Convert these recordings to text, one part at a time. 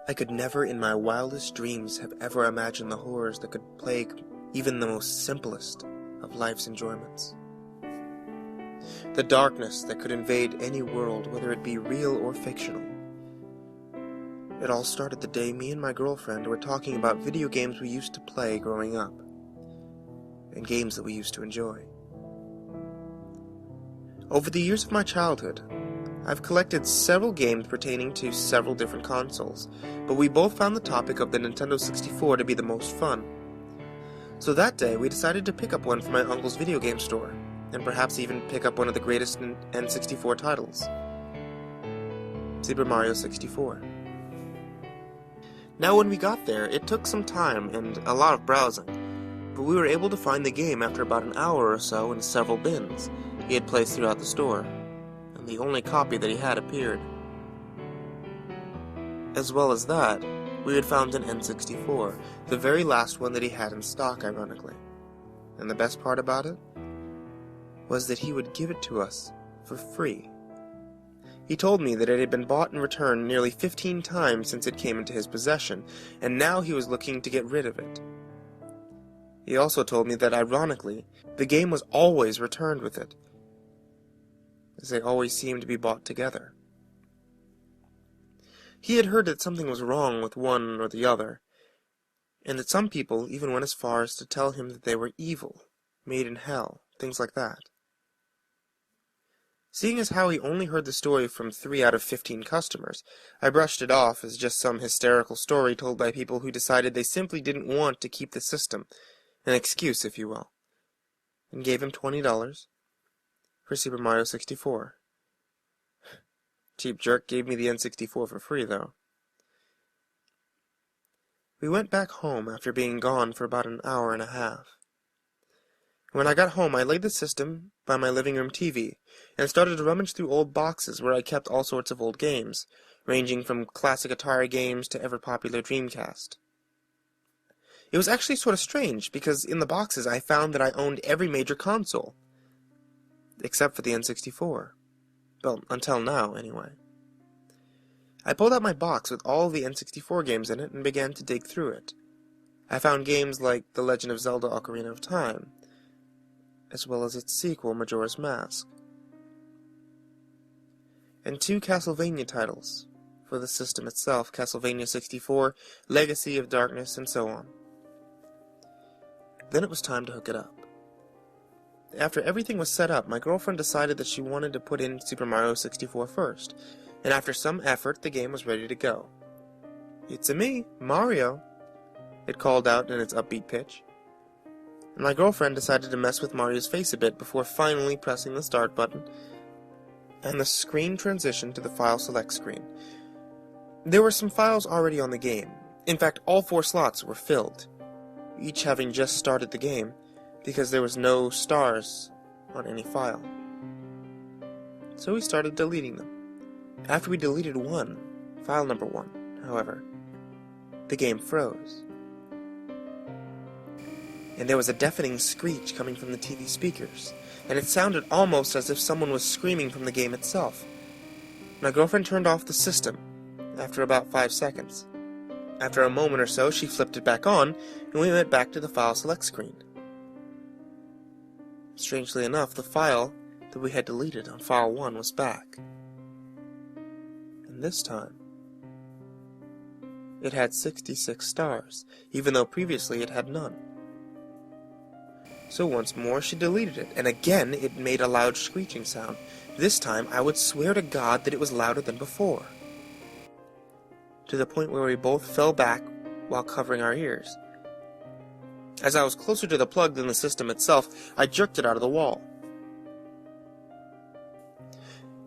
I could never in my wildest dreams have ever imagined the horrors that could plague even the most simplest of life's enjoyments. The darkness that could invade any world, whether it be real or fictional. It all started the day me and my girlfriend were talking about video games we used to play growing up, and games that we used to enjoy. Over the years of my childhood, I've collected several games pertaining to several different consoles, but we both found the topic of the Nintendo 64 to be the most fun. So that day, we decided to pick up one from my uncle's video game store, and perhaps even pick up one of the greatest N64 titles, Super Mario 64. Now when we got there, it took some time and a lot of browsing, but we were able to find the game after about an hour or so in several bins he had placed throughout the store. The only copy that he had appeared. As well as that, we had found an N64, the very last one that he had in stock, ironically. And the best part about it was that he would give it to us for free. He told me that it had been bought and returned nearly 15 times since it came into his possession, and now he was looking to get rid of it. He also told me that, ironically, the game was always returned with it, as they always seemed to be bought together. He had heard that something was wrong with one or the other, and that some people even went as far as to tell him that they were evil, made in hell, things like that. Seeing as how he only heard the story from 3 out of 15 customers, I brushed it off as just some hysterical story told by people who decided they simply didn't want to keep the system, an excuse, if you will, and gave him $20 for Super Mario 64. Cheap jerk gave me the N64 for free, though. We went back home after being gone for about an hour and a half. When I got home, I laid the system by my living room TV and started to rummage through old boxes where I kept all sorts of old games, ranging from classic Atari games to ever-popular Dreamcast. It was actually sort of strange, because in the boxes I found that I owned every major console, except for the N64. Well, until now, anyway. I pulled out my box with all the N64 games in it and began to dig through it. I found games like The Legend of Zelda Ocarina of Time, as well as its sequel, Majora's Mask, and 2 Castlevania titles for the system itself, Castlevania 64, Legacy of Darkness, and so on. Then it was time to hook it up. After everything was set up, my girlfriend decided that she wanted to put in Super Mario 64 first, and after some effort, the game was ready to go. "It's-a me, Mario," it called out in its upbeat pitch. And my girlfriend decided to mess with Mario's face a bit before finally pressing the start button, and the screen transitioned to the file select screen. There were some files already on the game. In fact, all 4 slots were filled, each having just started the game, because there was no stars on any file. So we started deleting them. After we deleted one, file number 1, however, the game froze. And there was a deafening screech coming from the TV speakers, and it sounded almost as if someone was screaming from the game itself. My girlfriend turned off the system after about 5 seconds. After a moment or so, she flipped it back on, and we went back to the file select screen. Strangely enough, the file that we had deleted on file 1 was back. And this time, it had 66 stars, even though previously it had none. So once more she deleted it, and again it made a loud screeching sound. This time I would swear to God that it was louder than before, to the point where we both fell back while covering our ears. As I was closer to the plug than the system itself, I jerked it out of the wall.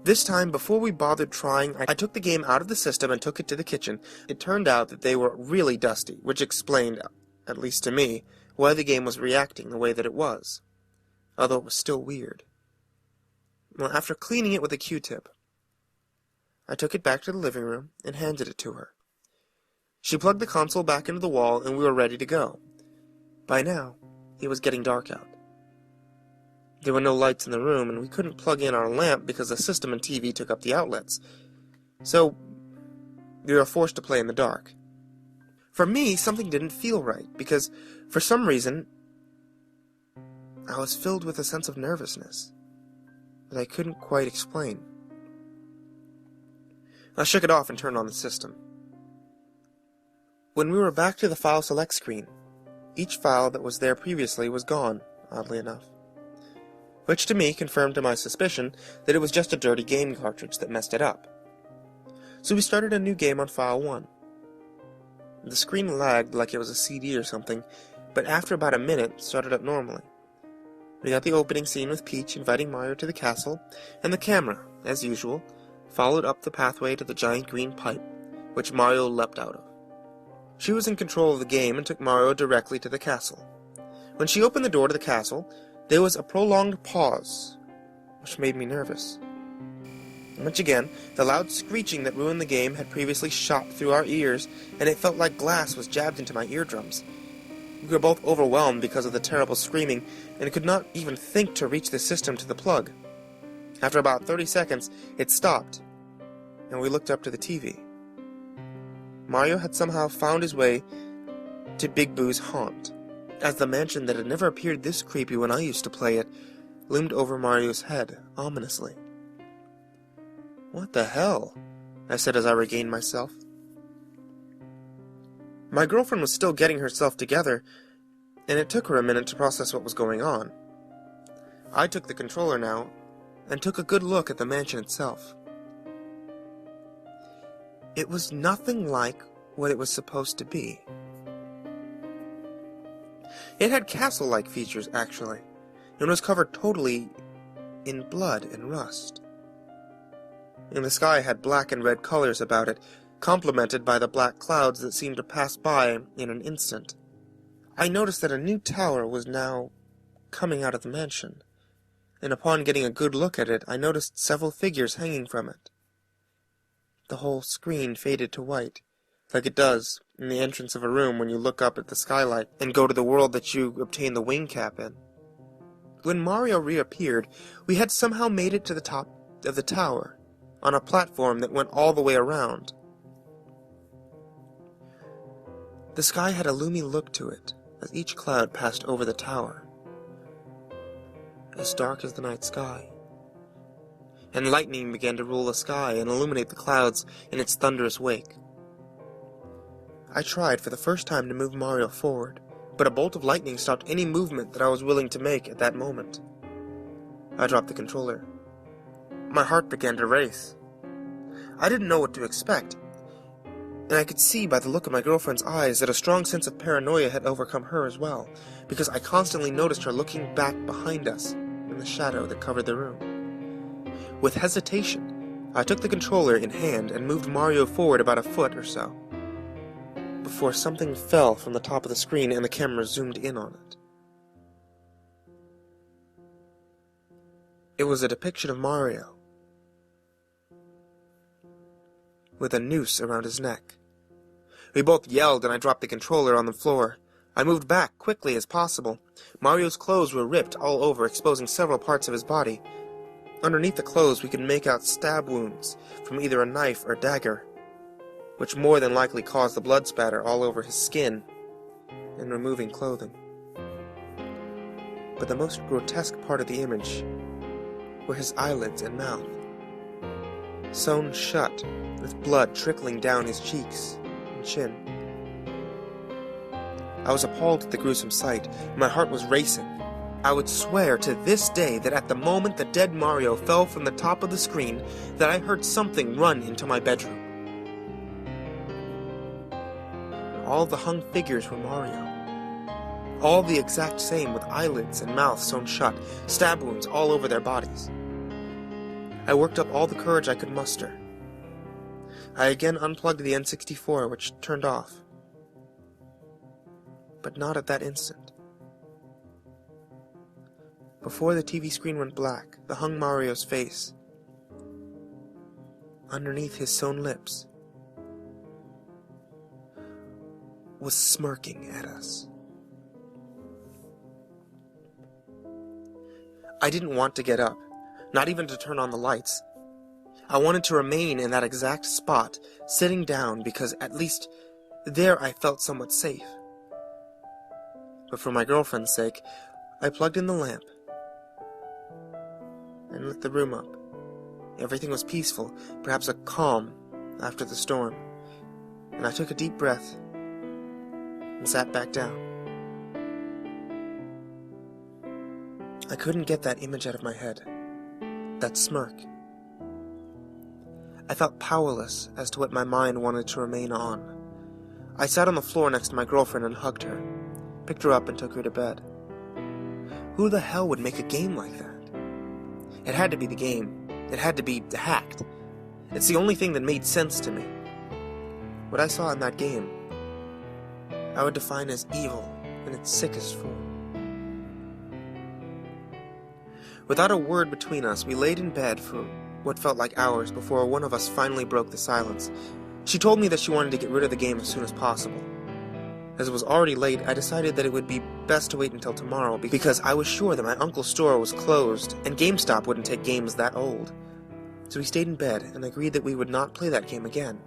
This time, before we bothered trying, I took the game out of the system and took it to the kitchen. It turned out that they were really dusty, which explained, at least to me, why the game was reacting the way that it was, although it was still weird. Well, after cleaning it with a Q-tip, I took it back to the living room and handed it to her. She plugged the console back into the wall, and we were ready to go. By now, it was getting dark out. There were no lights in the room, and we couldn't plug in our lamp because the system and TV took up the outlets. So, We were forced to play in the dark. For me, something didn't feel right, because, for some reason, I was filled with a sense of nervousness that I couldn't quite explain. I shook it off and turned on the system. When we were back to the file select screen, each file that was there previously was gone, oddly enough. Which to me confirmed to my suspicion that it was just a dirty game cartridge that messed it up. So we started a new game on file 1. The screen lagged like it was a CD or something, but after about a minute, started up normally. We got the opening scene with Peach inviting Mario to the castle, and the camera, as usual, followed up the pathway to the giant green pipe, which Mario leapt out of. She was in control of the game and took Mario directly to the castle. When she opened the door to the castle, there was a prolonged pause, which made me nervous. Once again, the loud screeching that ruined the game had previously shot through our ears, and it felt like glass was jabbed into my eardrums. We were both overwhelmed because of the terrible screaming, and could not even think to reach the system to the plug. After about 30 seconds, it stopped, and we looked up to the TV. Mario had somehow found his way to Big Boo's haunt, as the mansion that had never appeared this creepy when I used to play it loomed over Mario's head, ominously. "What the hell?" I said as I regained myself. My girlfriend was still getting herself together, and it took her a minute to process what was going on. I took the controller now, and took a good look at the mansion itself. It was nothing like what it was supposed to be. It had castle-like features, actually, and was covered totally in blood and rust. And the sky had black and red colors about it, complemented by the black clouds that seemed to pass by in an instant. I noticed that a new tower was now coming out of the mansion, and upon getting a good look at it, I noticed several figures hanging from it. The whole screen faded to white, like it does in the entrance of a room when you look up at the skylight and go to the world that you obtain the wing cap in. When Mario reappeared, we had somehow made it to the top of the tower, on a platform that went all the way around. The sky had a gloomy look to it, as each cloud passed over the tower, as dark as the night sky. And lightning began to rule the sky and illuminate the clouds in its thunderous wake. I tried for the first time to move Mario forward, but a bolt of lightning stopped any movement that I was willing to make at that moment. I dropped the controller. My heart began to race. I didn't know what to expect, and I could see by the look of my girlfriend's eyes that a strong sense of paranoia had overcome her as well, because I constantly noticed her looking back behind us in the shadow that covered the room. With hesitation, I took the controller in hand and moved Mario forward about a foot or so, before something fell from the top of the screen and the camera zoomed in on it. It was a depiction of Mario, with a noose around his neck. We both yelled and I dropped the controller on the floor. I moved back quickly as possible. Mario's clothes were ripped all over, exposing several parts of his body. Underneath the clothes we could make out stab wounds from either a knife or dagger, which more than likely caused the blood spatter all over his skin and removing clothing. But the most grotesque part of the image were his eyelids and mouth, sewn shut, with blood trickling down his cheeks and chin. I was appalled at the gruesome sight. My heart was racing. I would swear to this day that at the moment the dead Mario fell from the top of the screen, that I heard something run into my bedroom. All the hung figures were Mario. All the exact same, with eyelids and mouths sewn shut, stab wounds all over their bodies. I worked up all the courage I could muster. I again unplugged the N64, which turned off. But not at that instant. Before the TV screen went black, the hung Mario's face, underneath his sewn lips, was smirking at us. I didn't want to get up, not even to turn on the lights. I wanted to remain in that exact spot, sitting down, because at least there I felt somewhat safe. But for my girlfriend's sake, I plugged in the lamp and lit the room up. Everything was peaceful, perhaps a calm after the storm, and I took a deep breath and sat back down. I couldn't get that image out of my head, that smirk. I felt powerless as to what my mind wanted to remain on. I sat on the floor next to my girlfriend and hugged her, picked her up and took her to bed. Who the hell would make a game like that? It had to be the game. It had to be hacked. It's the only thing that made sense to me. What I saw in that game, I would define as evil in its sickest form. Without a word between us, we laid in bed for what felt like hours before one of us finally broke the silence. She told me that she wanted to get rid of the game as soon as possible. As it was already late, I decided that it would be best to wait until tomorrow because I was sure that my uncle's store was closed and GameStop wouldn't take games that old. So we stayed in bed and agreed that we would not play that game again.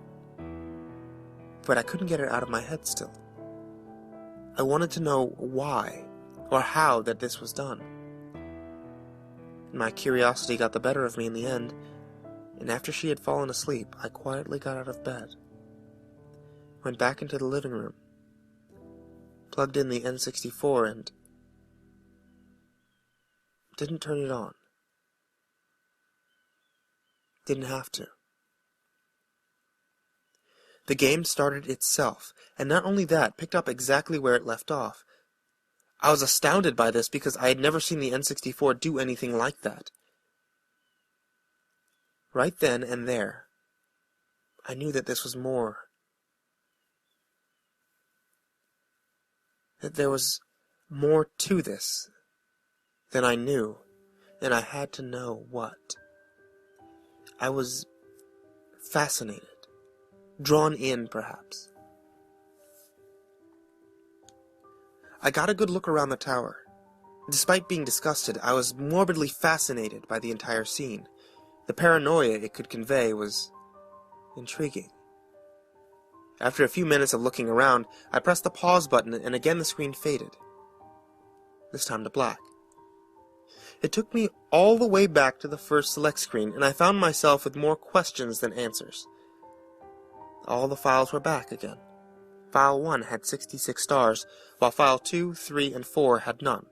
But I couldn't get it out of my head still. I wanted to know why or how that this was done. My curiosity got the better of me in the end, and after she had fallen asleep, I quietly got out of bed, went back into the living room, plugged in the N64 and didn't turn it on. Didn't have to. The game started itself, and not only that, picked up exactly where it left off. I was astounded by this because I had never seen the N64 do anything like that. Right then and there, I knew that this was more. That there was more to this than I knew, and I had to know what. I was fascinated, drawn in perhaps. I got a good look around the tower. Despite being disgusted, I was morbidly fascinated by the entire scene. The paranoia it could convey was intriguing. After a few minutes of looking around, I pressed the pause button and again the screen faded. This time to black. It took me all the way back to the first select screen, and I found myself with more questions than answers. All the files were back again. File 1 had 66 stars, while File 2, 3, and 4 had none.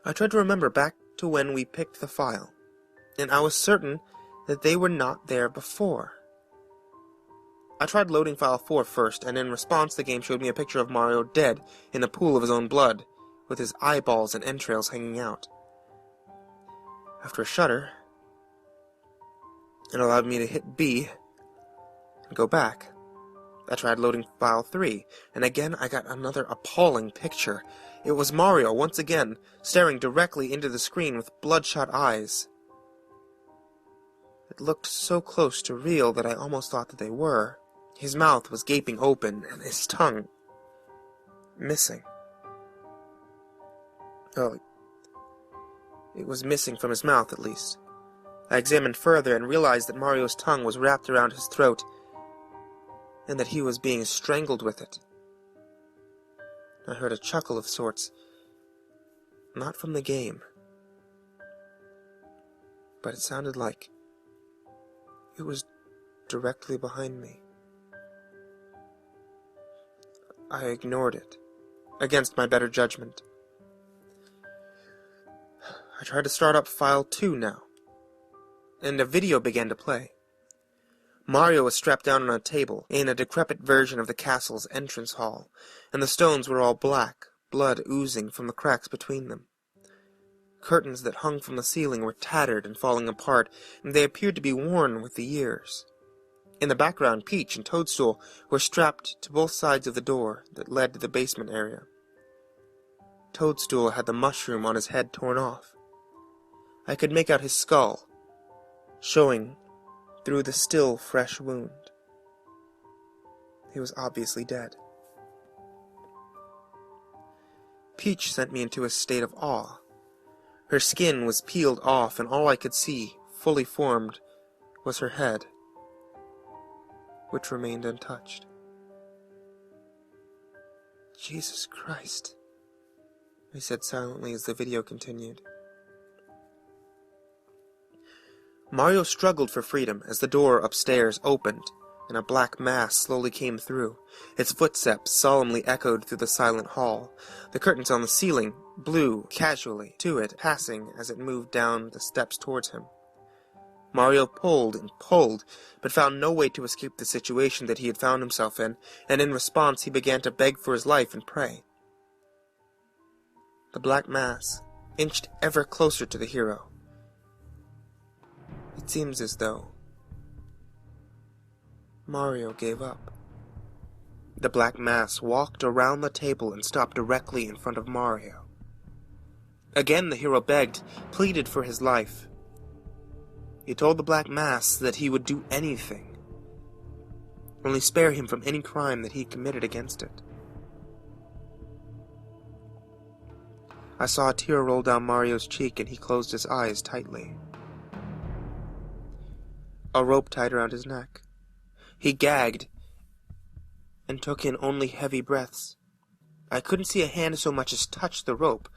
I tried to remember back to when we picked the file, and I was certain that they were not there before. I tried loading File 4 first, and in response the game showed me a picture of Mario dead in a pool of his own blood, with his eyeballs and entrails hanging out. After a shudder, it allowed me to hit B and go back. I tried loading File 3, and again I got another appalling picture. It was Mario, once again, staring directly into the screen with bloodshot eyes. It looked so close to real that I almost thought that they were. His mouth was gaping open, and his tongue missing. Oh, it was missing from his mouth, at least. I examined further and realized that Mario's tongue was wrapped around his throat, and that he was being strangled with it. I heard a chuckle of sorts, not from the game, but it sounded like it was directly behind me. I ignored it, against my better judgment. I tried to start up File 2 now, and a video began to play. Mario was strapped down on a table in a decrepit version of the castle's entrance hall, and the stones were all black, blood oozing from the cracks between them. Curtains that hung from the ceiling were tattered and falling apart, and they appeared to be worn with the years. In the background, Peach and Toadstool were strapped to both sides of the door that led to the basement area. Toadstool had the mushroom on his head torn off. I could make out his skull, showing through the still fresh wound. He was obviously dead. Peach sent me into a state of awe. Her skin was peeled off, and all I could see, fully formed, was her head, which remained untouched. Jesus Christ, I said silently as the video continued. Mario struggled for freedom as the door upstairs opened, and a black mass slowly came through. Its footsteps solemnly echoed through the silent hall. The curtains on the ceiling blew casually to it, passing as it moved down the steps towards him. Mario pulled and pulled, but found no way to escape the situation that he had found himself in, and in response he began to beg for his life and pray. The black mass inched ever closer to the hero. It seems as though Mario gave up. The black mass walked around the table and stopped directly in front of Mario. Again the hero begged, pleaded for his life. He told the black mass that he would do anything, only spare him from any crime that he committed against it. I saw a tear roll down Mario's cheek, and he closed his eyes tightly. A rope tied around his neck. He gagged and took in only heavy breaths. I couldn't see a hand so much as touch the rope,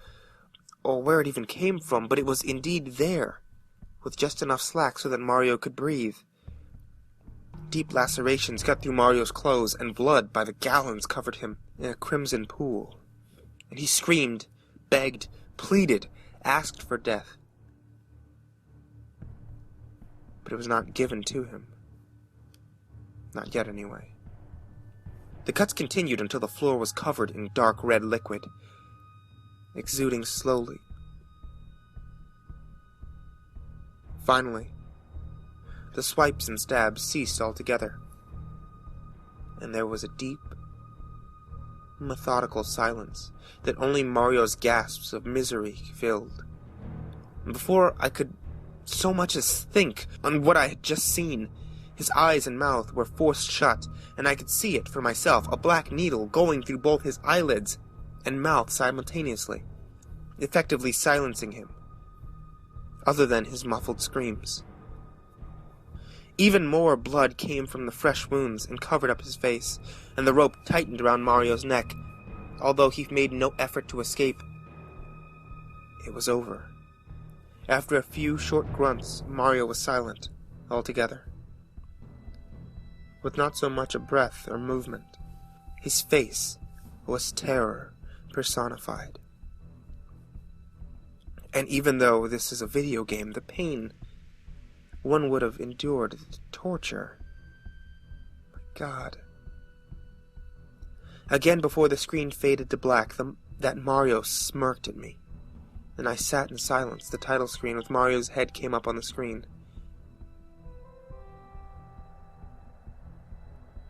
or where it even came from, but it was indeed there, with just enough slack so that Mario could breathe. Deep lacerations cut through Mario's clothes, and blood by the gallons covered him in a crimson pool. And he screamed, begged, pleaded, asked for death. But it was not given to him. Not yet, anyway. The cuts continued until the floor was covered in dark red liquid, exuding slowly. Finally, the swipes and stabs ceased altogether, and there was a deep, methodical silence that only Mario's gasps of misery filled. And before I could so much as think on what I had just seen, his eyes and mouth were forced shut, and I could see it for myself, a black needle going through both his eyelids and mouth simultaneously, effectively silencing him, other than his muffled screams. Even more blood came from the fresh wounds and covered up his face, and the rope tightened around Mario's neck. Although he made no effort to escape, it was over. After a few short grunts, Mario was silent altogether, with not so much a breath or movement. His face was terror personified. And even though this is a video game, the pain one would have endured, the torture. My God. Again, before the screen faded to black, that Mario smirked at me, and I sat in silence. The title screen with Mario's head came up on the screen.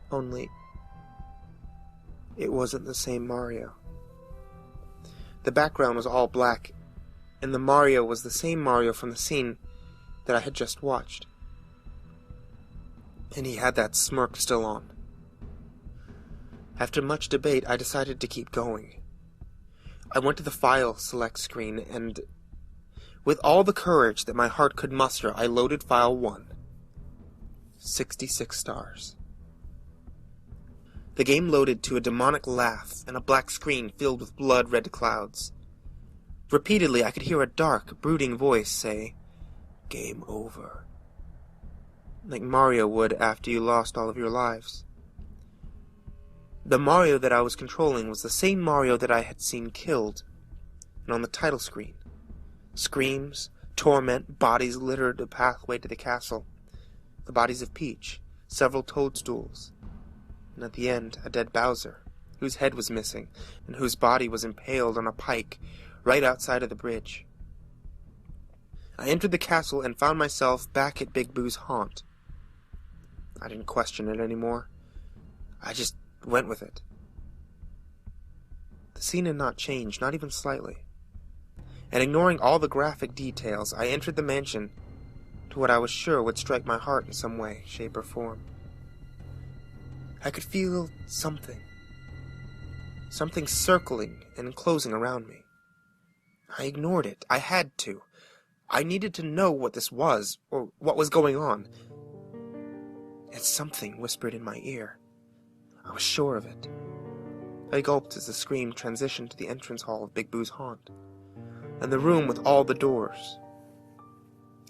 Only, it wasn't the same Mario. The background was all black, and the Mario was the same Mario from the scene that I had just watched. And he had that smirk still on. After much debate, I decided to keep going. I went to the File Select screen, and with all the courage that my heart could muster, I loaded File 1. 66 stars. The game loaded to a demonic laugh and a black screen filled with blood-red clouds. Repeatedly, I could hear a dark, brooding voice say, "Game over," like Mario would after you lost all of your lives. The Mario that I was controlling was the same Mario that I had seen killed, and on the title screen, screams, torment, bodies littered the pathway to the castle. The bodies of Peach, several toadstools, and at the end, a dead Bowser, whose head was missing, and whose body was impaled on a pike right outside of the bridge. I entered the castle and found myself back at Big Boo's haunt. I didn't question it anymore. I just went with it. The scene had not changed, not even slightly. And ignoring all the graphic details, I entered the mansion to what I was sure would strike my heart in some way, shape, or form. I could feel something circling and enclosing around me. I ignored it. I had to. I needed to know what this was, or what was going on. And something whispered in my ear. I was sure of it. I gulped as the scream transitioned to the entrance hall of Big Boo's haunt, and the room with all the doors.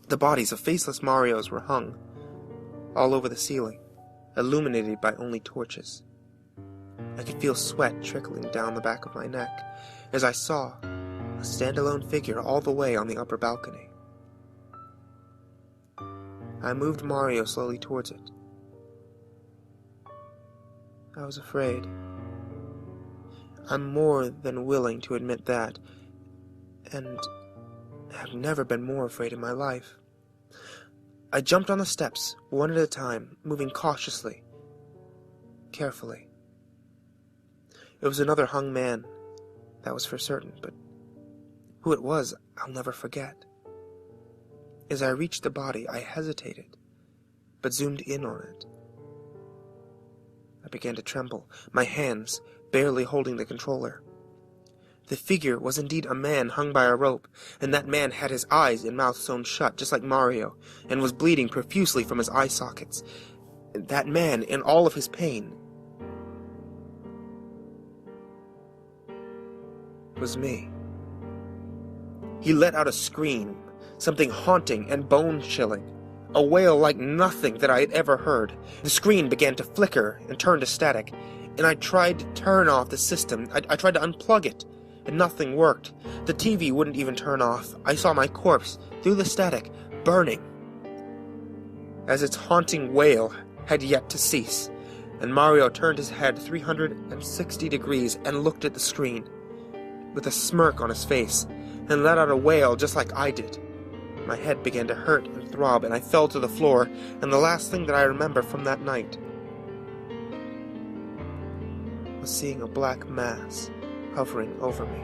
The bodies of faceless Marios were hung all over the ceiling, illuminated by only torches. I could feel sweat trickling down the back of my neck as I saw a standalone figure all the way on the upper balcony. I moved Mario slowly towards it. I was afraid. I'm more than willing to admit that, and have never been more afraid in my life. I jumped on the steps, one at a time, moving cautiously, carefully. It was another hung man, that was for certain, but who it was, I'll never forget. As I reached the body, I hesitated, but zoomed in on it. I began to tremble, my hands barely holding the controller. The figure was indeed a man hung by a rope, and that man had his eyes and mouth sewn shut, just like Mario, and was bleeding profusely from his eye sockets. That man, in all of his pain, was me. He let out a scream, something haunting and bone-chilling, a wail like nothing that I had ever heard. The screen began to flicker and turn to static, and I tried to turn off the system. I tried to unplug it, and nothing worked. The TV wouldn't even turn off. I saw my corpse, through the static, burning, as its haunting wail had yet to cease, and Mario turned his head 360 degrees and looked at the screen, with a smirk on his face, and let out a wail just like I did. My head began to hurt and throb, and I fell to the floor, and the last thing that I remember from that night was seeing a black mass hovering over me.